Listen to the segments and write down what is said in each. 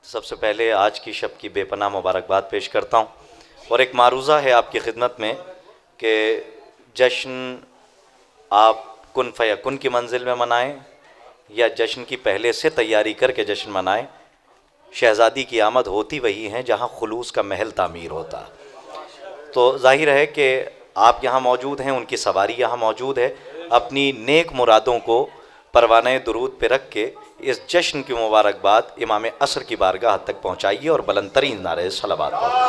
सबसे पहले आज की शब की बेपनाह मुबारकबाद पेश करता हूँ और एक मारूज़ा है आपकी खिदमत में कि जश्न आप कुन फ़यकुन की मंजिल में मनाएं या जश्न की पहले से तैयारी करके जश्न मनाएं। शहज़ादी की आमद होती वही है जहाँ खुलूस का महल तामीर होता। तो जाहिर है कि आप यहाँ मौजूद हैं, उनकी सवारी यहाँ मौजूद है। अपनी नेक मुरादों को परवाने दुरूद पे रख के इस जश्न की मुबारकबाद इमाम असर की बारगाह तक पहुँचाइए और बुलंदतरीन नारे सलावत पढ़िए।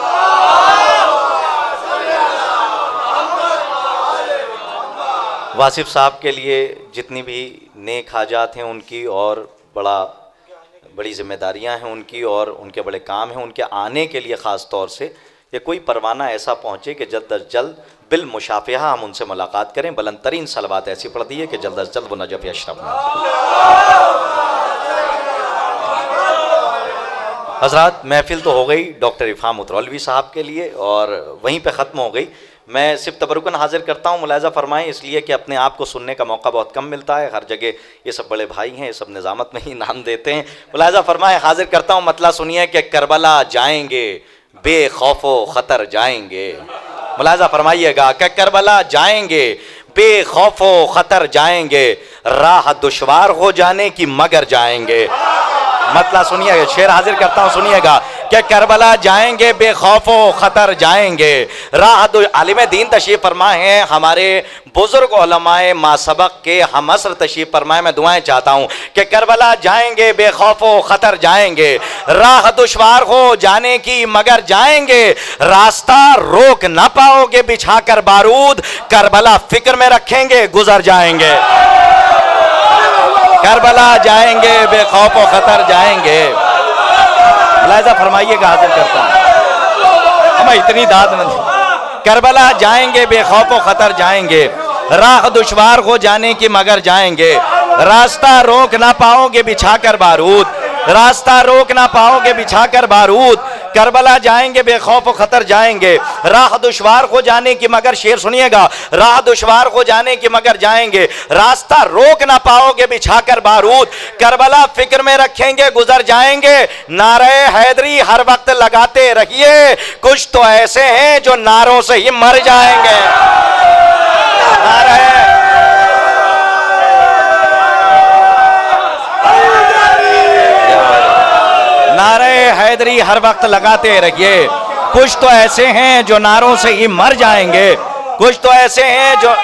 वासिफ साहब के लिए जितनी भी नेक हाजात हैं उनकी और बड़ी ज़िम्मेदारियां हैं उनकी और उनके बड़े काम हैं, उनके आने के लिए ख़ास तौर से ये कोई परवाना ऐसा पहुँचे कि जल्द अज जल्द बिल मुशाफ़िहा हम उनसे मुलाकात करें। बुलंदतरीन सलवात ऐसी पढ़ दी है कि जल्द अज जल्द वो नजफ़ अशरफ में। हज़रात, महफ़िल तो हो गई डॉक्टर इफ़ाम उतरौलवी साहब के लिए और वहीं पे ख़त्म हो गई। मैं सिर्फ तबरुकन हाजिर करता हूँ, मुलाज़ा फ़रमाएँ, इसलिए कि अपने आप को सुनने का मौका बहुत कम मिलता है। हर जगह ये सब बड़े भाई हैं, ये सब निज़ामत में ही नाम देते हैं। मुलाज़ा फ़रमाएँ, हाजिर करता हूँ, मतला सुनिए कि करबला जाएंगे बेखौफ़ो ख़तर जाएंगे। मुलाज़ा फ़रमाइएगा कि करबला जाएंगे बेखौफ़ो ख़तर जाएंगे, राह दुश्वार हो जाने की मगर जाएंगे। मतलब सुनिएगा, शेर हाजिर करता हूँ, सुनिएगा कि करबला जाएंगे बेखौफो खतर जाएंगे, राह दो। आलिम दीन तशरीफ़ फरमाए हैं, हमारे बुजुर्ग उलमाए मासबक के हम असर तशरीफ़ फरमाए। मैं दुआएं चाहता हूँ कि करबला जाएंगे बेखौफो खतर जाएंगे, राह दुश्वार हो जाने की मगर जाएंगे, रास्ता रोक ना पाओगे बिछा कर बारूद, करबला फिक्र में रखेंगे गुजर जाएंगे। करबला जाएंगे बेखौफ खतर जाएंगे। मुलाहिज़ा फरमाइएगा, हाजिर करता हूँ, हमें इतनी दाद न दी। करबला जाएंगे बेखौफ खतर जाएंगे, राह दुश्वार हो जाने की मगर जाएंगे, रास्ता रोक ना पाओगे बिछा कर बारूद, रास्ता रोक ना पाओगे बिछा कर बारूद, करबला जाएंगे बेखौफ खतर जाएंगे, राह दुश्वार हो जाने की मगर, शेर सुनिएगा, राह दुश्वार हो जाने की मगर जाएंगे, रास्ता रोक ना पाओगे बिछा कर बारूद, करबला फिक्र में रखेंगे गुजर जाएंगे। नारे हैदरी हर वक्त लगाते रहिए, कुछ तो ऐसे हैं जो नारों से ही मर जाएंगे। नारे हैदरी हर वक्त लगाते रहिए, कुछ तो ऐसे हैं जो नारों से ही मर जाएंगे, कुछ तो ऐसे हैं जो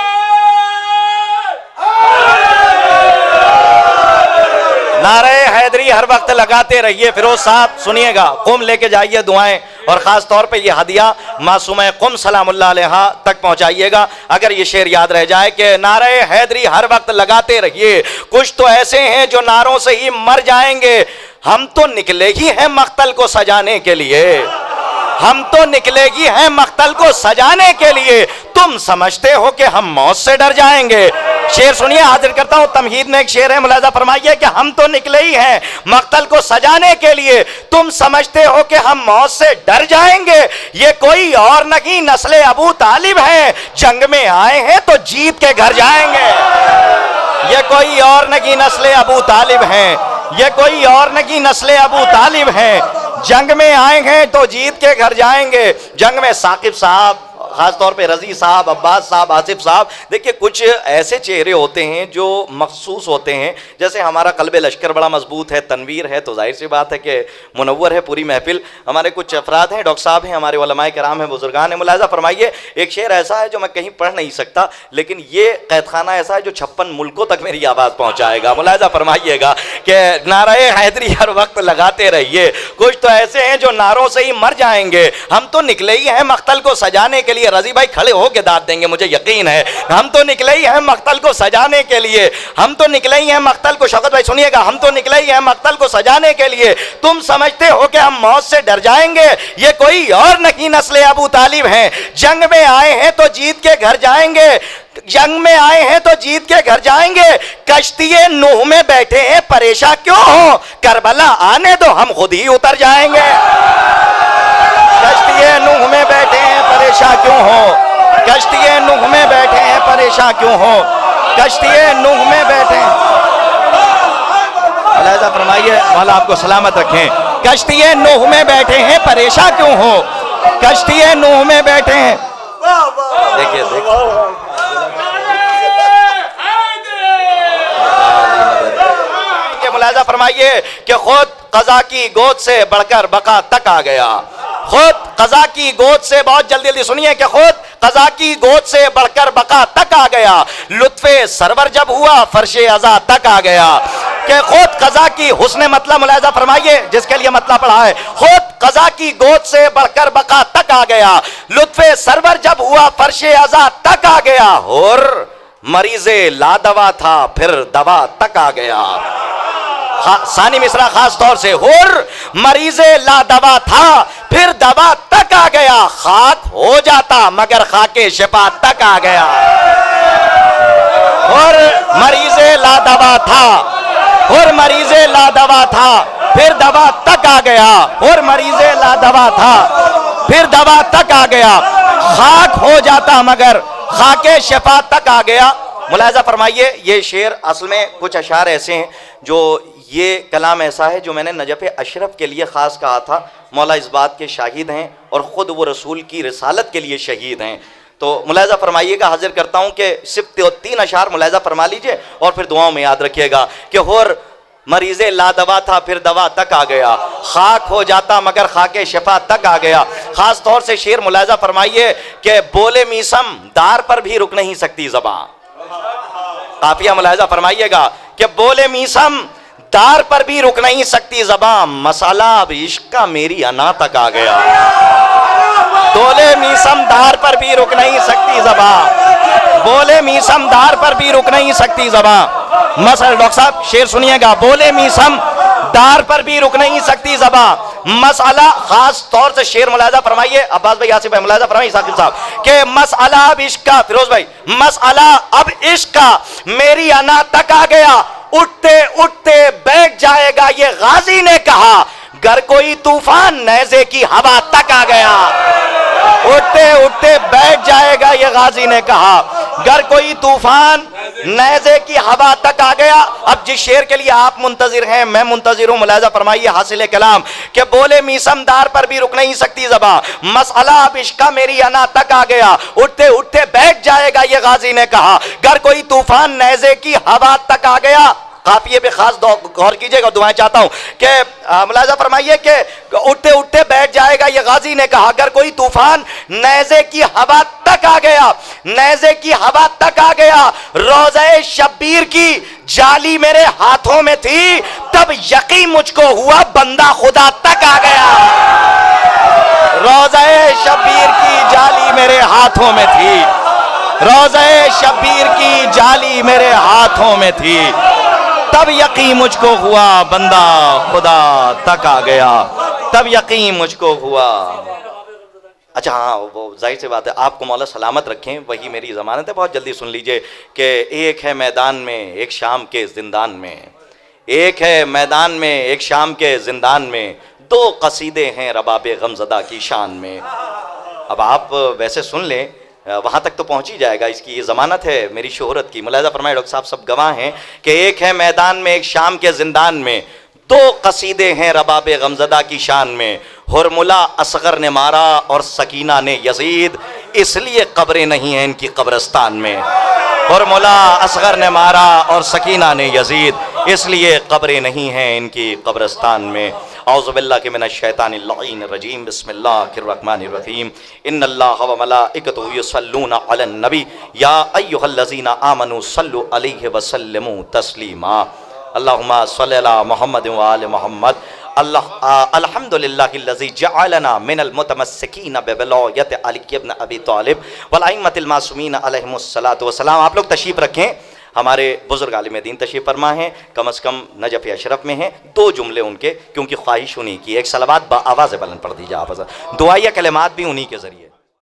नारे हैदरी हर वक्त लगाते रहिए। फिरोज साहब सुनिएगा, कुम लेके जाइए दुआएं और ख़ास तौर पे ये हदिया मासूम कुम सलामुल्लाह अलैहा तक पहुंचाइएगा। अगर ये शेर याद रह जाए कि नारे हैदरी हर वक्त लगाते रहिए, कुछ तो ऐसे हैं जो नारों से ही मर जाएंगे, हम तो निकले ही हैं मख्तल को सजाने के लिए, हम तो निकले ही हैं मख्तल को सजाने के लिए, तुम समझते हो कि हम मौत से डर जाएंगे। शेर सुनिए, हाजिर करता हूं, तमहीद में एक शेर है, मुलाजा फरमाइए कि हम तो निकले ही हैं मख्तल को सजाने के लिए, तुम समझते हो कि हम मौत से डर जाएंगे। ये कोई और नहीं नस्ले अबू तालिब है, जंग में आए हैं तो जीत के घर जाएंगे। ये कोई और नहीं नस्ले अबू तालिब हैं, ये कोई और नहीं नस्ले अबू तालिब हैं, जंग में आए हैं तो जीत के घर जाएंगे। जंग में साकिब साहब, खास तौर पे रजी साहब, अब्बास साहब, आसिफ साहब, देखिए कुछ ऐसे चेहरे होते हैं जो मखसूस होते हैं। जैसे हमारा कल्बे लश्कर बड़ा मजबूत है, तनवीर है, तो जाहिर सी बात है कि मुनव्वर है पूरी महफिल। हमारे कुछ अफराद हैं, डॉक्टर साहब हैं, हमारे उलमाए कराम हैं, बुजुर्गान हैं। मुलाहिज़ा फरमाइए, एक शेर ऐसा है जो मैं कहीं पढ़ नहीं सकता, लेकिन ये कैदखाना ऐसा है जो 56 मुल्कों तक मेरी आवाज़ पहुँचाएगा। मुलाहिज़ा फरमाइएगा कि नारे हैदरी हर वक्त लगाते रहिए, कुछ तो ऐसे हैं जो नारों से ही मर जाएंगे, हम तो निकले ही हैं मख्तल को सजाने के लिए। रजी भाई खड़े होके दाद देंगे, मुझे यकीन है, हम तो निकले ही हैं मख्तल को सजाने के लिए, हम तो निकले ही हैं मख्तल को, शौकत भाई सुनिएगा, हम तो निकले ही हैं मख्तल को सजाने के लिए, तुम समझते हो कि हम मौत से डर जाएंगे। ये कोई और नहीं नस्ले अबू तालिब हैं, जंग में आए हैं तो जीत के घर जाएंगे, जंग में आए हैं तो जीत के घर जाएंगे। कश्तिए नूह में बैठे हैं परेशान क्यों हो, करबला आने दो हम खुद ही उतर जाएंगे। कश्तिए नूह में बैठे हैं परेशान क्यों हो, कश्तिए नूह में बैठे हैं परेशान क्यों हो, कश्तिए नूह में बैठे हैं। अल्लाह फरमाइए, मौला आपको सलामत रखें। कश्ती नूह में बैठे हैं, परेशान क्यों हो? कश्ती नूह में बैठे हैं। देखिए मुलाजा फरमाइए कि खुद कज़ा की गोद से बढ़कर बका तक आ गया। खुद कज़ा की गोद से, बहुत जल्दी जल्दी सुनिए, कि खुद कज़ा की गोद से बढ़कर बका तक आ गया। लुत्फ़े सरवर जब हुआ फर्शे अज़ा तक आ गया। कि खुद कज़ा की, हुस्ने मतलब मुलाजा फरमाइए जिसके लिए मतलब पढ़ा है, खुद कज़ा की गोद से बढ़कर बका तक आ गया। लुत्फ़े सरवर जब हुआ फर्शे अज़ा तक आ गया। और मरीज़े लादवा था फिर दवा तक आ गया। सानी मिसरा खास तौर से, हुर मरीज़े लादवा था फिर दवा तक आ गया। खाक हो जाता मगर खाके शिफा तक आ गया। और मरीज़े लादवा था, और मरीज़े लादवा था फिर दवा तक आ गया। और मरीज़े लादवा था फिर दवा तक आ गया। खाक हो जाता मगर खाके शिफा तक आ गया। मुलाजा फरमाइए, ये शेर असल में कुछ अशार ऐसे हैं जो, ये कलाम ऐसा है जो मैंने नजफ़ अशरफ के लिए ख़ास कहा था। मौला इस बात के शाहिद हैं और ख़ुद वो रसूल की रिसालत के लिए शहीद हैं। तो मुलाजा फरमाइएगा, हाजिर करता हूँ कि सिर्फ 3 अशार मुलाजा फरमा लीजिए और फिर दुआओं में याद रखिएगा कि होर मरीज़े लादवा था फिर दवा तक आ गया। खाक हो जाता मगर खाके शिफा तक आ गया। ख़ास तौर से शेर मुलाजा फरमाइए कि बोले मीसम दार पर भी रुक नहीं सकती ज़बां। काफिया मुलाजा फरमाइएगा कि बोले मीसम दार पर भी रुक नहीं सकती ज़बां। मसाला अब इश्क का मेरी अना तक आ गया। बोले मीसम दार पर भी रुक नहीं सकती ज़बां। बोले मीसम दार पर भी रुक नहीं सकती ज़बां। मसल डॉक्टर साहब शेर सुनिएगा, बोले मीसम दार पर भी रुक नहीं सकती ज़बां। मसला, खास तौर से शेर मुलाजा फरमाइए, अब्बास भाई, आसिफ भाई, मुलाजा फरमाइए साकिब साहब के मसला अब इश्क का, फिरोज भाई, मसला अब इश्क का मेरी अना तक आ गया। उठते उठते बैठ जाएगा ये गाजी ने कहा, गर कोई तूफान नेज़े की हवा तक आ गया। उठते उठते बैठ जाएगा ये गाजी ने कहा, गर कोई तूफान नेज़े की हवा तक आ गया। अब जिस शेर के लिए आप मुंतजिर हैं, मैं मुंतजिर हूं, मुलाजा फरमाइए हासिल कलाम के बोले मीसम दार पर भी रुक नहीं सकती ज़बां। मसला अब इश्क का मेरी अना तक आ गया। उठते उठते बैठ जाएगा ये गाजी ने कहा, गर कोई तूफान नेज़े की हवा तक आ गया। काफिये पे खास गौर कीजिएगा, दुआएं चाहता हूं कि मुलाजा फरमाइए कि उठते उठते बैठ जाएगा ये गाजी ने कहा, अगर कोई तूफान नेज़े की हवा तक आ गया, नेज़े की हवा तक आ गया। रोज़े शब्बीर की जाली मेरे हाथों में थी, तब यकीन मुझको हुआ बंदा खुदा तक आ गया। रोज़े शब्बीर की जाली मेरे हाथों में थी, रोज़े शब्बीर की जाली मेरे हाथों में थी, तब यकीन मुझको हुआ बंदा खुदा तक आ गया। तब यकीन मुझको हुआ। अच्छा हाँ, वो जाहिर सी बात है, आपको मौला सलामत रखें, वही मेरी ज़मानत है। बहुत जल्दी सुन लीजिए कि एक है मैदान में एक शाम के जिंदान में, एक है मैदान में एक शाम के जिंदान में, 2 कसीदे हैं रबाबे गमज़दा की शान में। अब आप वैसे सुन लें, वहाँ तक तो पहुँच ही जाएगा, इसकी ये ज़मानत है मेरी शोहरत की। मुलाजा फरमाए डॉक्टर साहब, सब गवाह हैं कि एक है मैदान में एक शाम के जिंदान में, 2 कसीदे हैं रबाबे गमज़दा की शान में। हुरमुला असगर ने मारा और सकीना ने यजीद, इसलिए कब्रें नहीं हैं इनकी कब्रिस्तान में। हुरमुला असगर ने मारा और सकीना ने यजीद, इसलिए कब्रें नहीं हैं इनकी कब्रिस्तान में। औज़ु बिल्लाहि मिनश शैतानिर लाइन रजीम, बिस्मिल्लाहिर रहमानिर रहीम। इन्नल्लाह व मलाइकतुहु युसल्लूना अलन नबी या अय्युहल्लज़ीना आमनू सल्लु अलैहि व सल्लिमू तस्लीमा। अल्लाहुम्मा सल्लि अला मुहम्मद व आलि मुहम्मद। अल्हम्दुलिल्लाहिल्लज़ी जअलना मिनल मुतमस्सिकीन बिवलायत अली इब्न अबी तालिब वल अइम्मतिल मासूमीन अलैहिमुस्सलातु वस्सलाम। आप लोग तशरीफ़ रखें, हमारे बुजुर्ग आलिम दीन तशरीफ़ फरमा हैं, कम अज़ कम नजफ़ अशरफ में हैं। 2 जुमले उनके, क्योंकि ख्वाहिश उन्हीं की, एक सलावत बा आवाज़ बुलंद पढ़ दीजिए आप, दुआया कलिमात भी उन्हीं के ज़रिए।